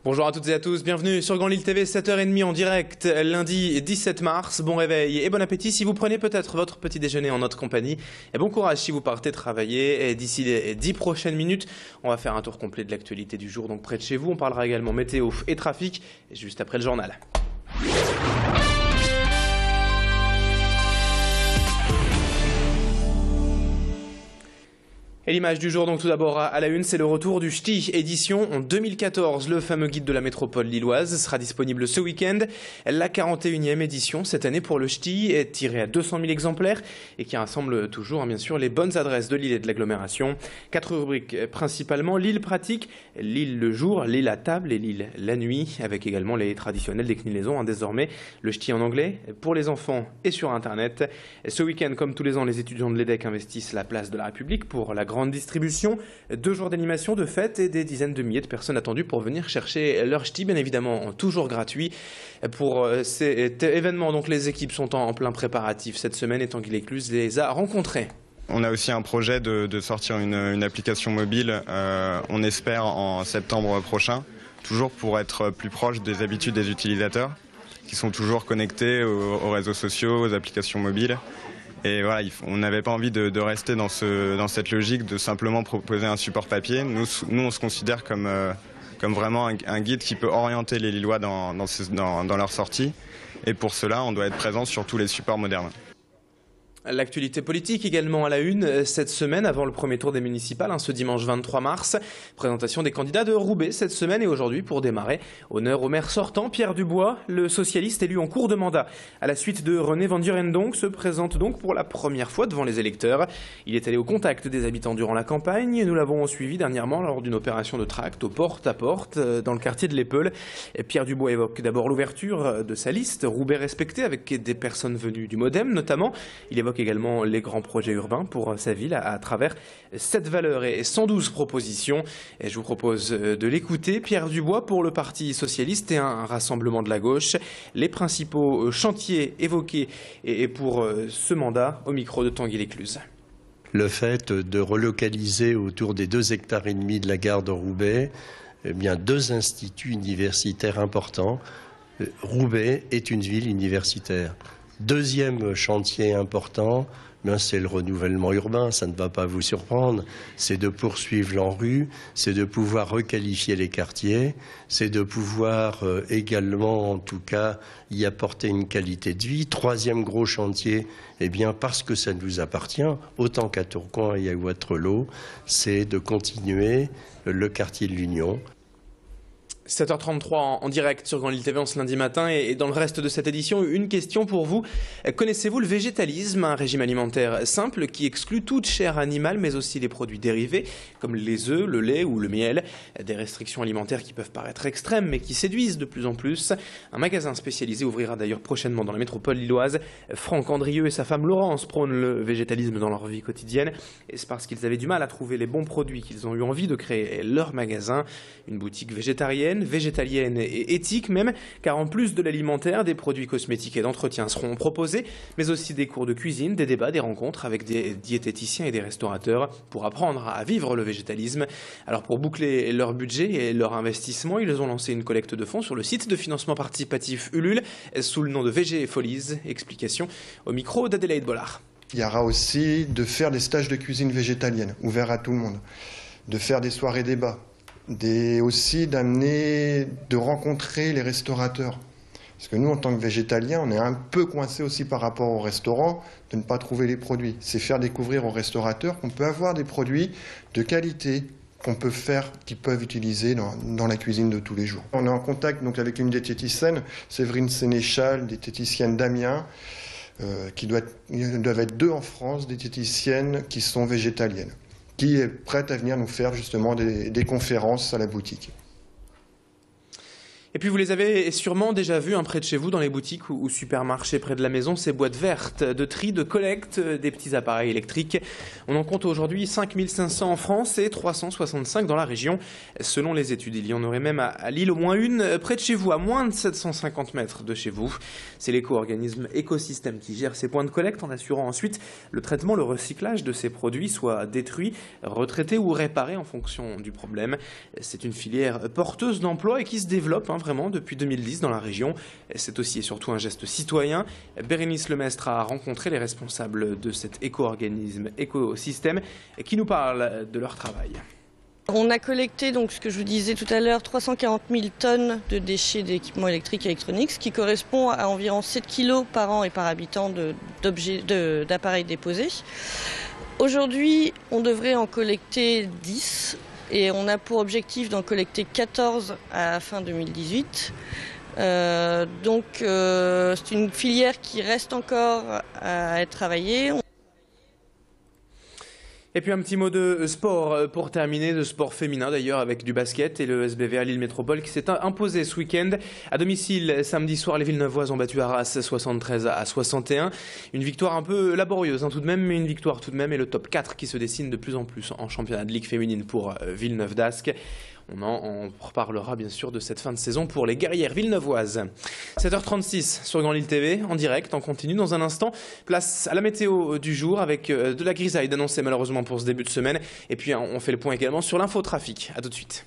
Bonjour à toutes et à tous, bienvenue sur Grand Lille TV, 7h30 en direct, lundi 17 mars. Bon réveil et bon appétit si vous prenez peut-être votre petit déjeuner en notre compagnie. Et bon courage si vous partez travailler. Et d'ici les 10 prochaines minutes, on va faire un tour complet de l'actualité du jour, donc près de chez vous. On parlera également météo et trafic, juste après le journal. Et l'image du jour, donc tout d'abord à la une, c'est le retour du Ch'ti, édition en 2014. Le fameux guide de la métropole lilloise sera disponible ce week-end. La 41e édition cette année pour le Ch'ti est tirée à 200 000 exemplaires et qui rassemble toujours, bien sûr, les bonnes adresses de Lille et de l'agglomération. 4 rubriques principalement, Lille pratique, Lille le jour, Lille à table et Lille la nuit, avec également les traditionnelles déclinaisons, désormais. Le Ch'ti en anglais pour les enfants et sur Internet. Ce week-end, comme tous les ans, les étudiants de l'EDEC investissent la place de la République pour la grande distribution, 2 jours d'animation, de fêtes et des dizaines de milliers de personnes attendues pour venir chercher leur ch'ti, bien évidemment toujours gratuit. Pour cet événement, donc les équipes sont en plein préparatif cette semaine et Tanguy Lécluse les a rencontrés. On a aussi un projet de sortir une application mobile, on espère en septembre prochain, toujours pour être plus proche des habitudes des utilisateurs qui sont toujours connectés aux réseaux sociaux, aux applications mobiles. Et voilà, on n'avait pas envie de rester dans cette logique de simplement proposer un support papier. Nous on se considère comme vraiment un guide qui peut orienter les Lillois dans leur sortie. Et pour cela, on doit être présent sur tous les supports modernes. L'actualité politique également à la une cette semaine avant le premier tour des municipales, ce dimanche 23 mars. Présentation des candidats de Roubaix cette semaine et aujourd'hui pour démarrer. Honneur au maire sortant, Pierre Dubois, le socialiste élu en cours de mandat. À la suite de René Van Durendonck, se présente donc pour la première fois devant les électeurs. Il est allé au contact des habitants durant la campagne. Nous l'avons suivi dernièrement lors d'une opération de tract au porte-à-porte dans le quartier de l'Épeule. Pierre Dubois évoque d'abord l'ouverture de sa liste, Roubaix respecté avec des personnes venues du Modem notamment. Il évoque également les grands projets urbains pour sa ville à travers 7 valeurs et 112 propositions. Et je vous propose de l'écouter. Pierre Dubois pour le Parti socialiste et un rassemblement de la gauche. Les principaux chantiers évoqués et pour ce mandat au micro de Tanguy Lécluse. Le fait de relocaliser autour des 2,5 hectares de la gare de Roubaix, eh bien 2 instituts universitaires importants. Roubaix est une ville universitaire. Deuxième chantier important, c'est le renouvellement urbain, ça ne va pas vous surprendre. C'est de poursuivre l'ANRU, c'est de pouvoir requalifier les quartiers, c'est de pouvoir également, en tout cas, y apporter une qualité de vie. Troisième gros chantier, parce que ça nous appartient, autant qu'à Tourcoing et à Wattrelos, c'est de continuer le quartier de l'Union. 7h33 en direct sur Grand Lille TV en ce lundi matin et dans le reste de cette édition, une question pour vous. Connaissez-vous le végétalisme, un régime alimentaire simple qui exclut toute chair animale mais aussi les produits dérivés comme les œufs, le lait ou le miel. Des restrictions alimentaires qui peuvent paraître extrêmes mais qui séduisent de plus en plus. Un magasin spécialisé ouvrira d'ailleurs prochainement dans la métropole lilloise. Franck Andrieux et sa femme Laurence prônent le végétalisme dans leur vie quotidienne et c'est parce qu'ils avaient du mal à trouver les bons produits qu'ils ont eu envie de créer leur magasin. Une boutique végétarienne, végétalienne et éthique même, car en plus de l'alimentaire, des produits cosmétiques et d'entretien seront proposés, mais aussi des cours de cuisine, des débats, des rencontres avec des diététiciens et des restaurateurs pour apprendre à vivre le végétalisme. Alors pour boucler leur budget et leur investissement, ils ont lancé une collecte de fonds sur le site de financement participatif Ulule sous le nom de VG Folies. Explication au micro d'Adélaïde Bollard. Il y aura aussi de faire des stages de cuisine végétalienne, ouverts à tout le monde, de faire des soirées débats, aussi de rencontrer les restaurateurs. Parce que nous, en tant que végétaliens, on est un peu coincés aussi par rapport aux restaurants de ne pas trouver les produits. C'est faire découvrir aux restaurateurs qu'on peut avoir des produits de qualité qu'ils peuvent utiliser dans la cuisine de tous les jours. On est en contact donc avec une diététicienne, Séverine Sénéchal, diététicienne d'Amiens, il doivent être 2 en France, diététiciennes qui sont végétaliennes, qui est prête à venir nous faire justement des conférences à la boutique. Et puis vous les avez sûrement déjà vus près de chez vous dans les boutiques ou supermarchés près de la maison, ces boîtes vertes de tri, de collecte des petits appareils électriques. On en compte aujourd'hui 5500 en France et 365 dans la région. Selon les études, il y en aurait même à Lille au moins une près de chez vous, à moins de 750 mètres de chez vous. C'est l'éco-organisme Écosystème qui gère ces points de collecte en assurant ensuite le traitement, le recyclage de ces produits, soit détruits, retraités ou réparés en fonction du problème. C'est une filière porteuse d'emplois et qui se développe vraiment depuis 2010 dans la région. C'est aussi et surtout un geste citoyen. Bérénice Lemestre a rencontré les responsables de cet éco-organisme Écosystème qui nous parlent de leur travail. On a collecté, donc, ce que je vous disais tout à l'heure, 340 000 tonnes de déchets d'équipements électriques et électroniques, ce qui correspond à environ 7 kilos par an et par habitant d'appareils déposés. Aujourd'hui, on devrait en collecter 10 et on a pour objectif d'en collecter 14 à la fin 2018. Donc c'est une filière qui reste encore à être travaillée. Et puis un petit mot de sport pour terminer, de sport féminin d'ailleurs, avec du basket et le SBVA Lille Métropole qui s'est imposé ce week-end. À domicile, samedi soir, les Villeneuvoises ont battu Arras 73-61. Une victoire un peu laborieuse tout de même, mais une victoire tout de même, et le top 4 qui se dessine de plus en plus en championnat de Ligue féminine pour Villeneuve d'Ascq. On en reparlera bien sûr de cette fin de saison pour les guerrières villeneuvoises. 7h36 sur Grand Lille TV, en direct, en continu. Dans un instant, place à la météo du jour avec de la grisaille annoncée malheureusement pour ce début de semaine. Et puis on fait le point également sur l'infotrafic. A tout de suite.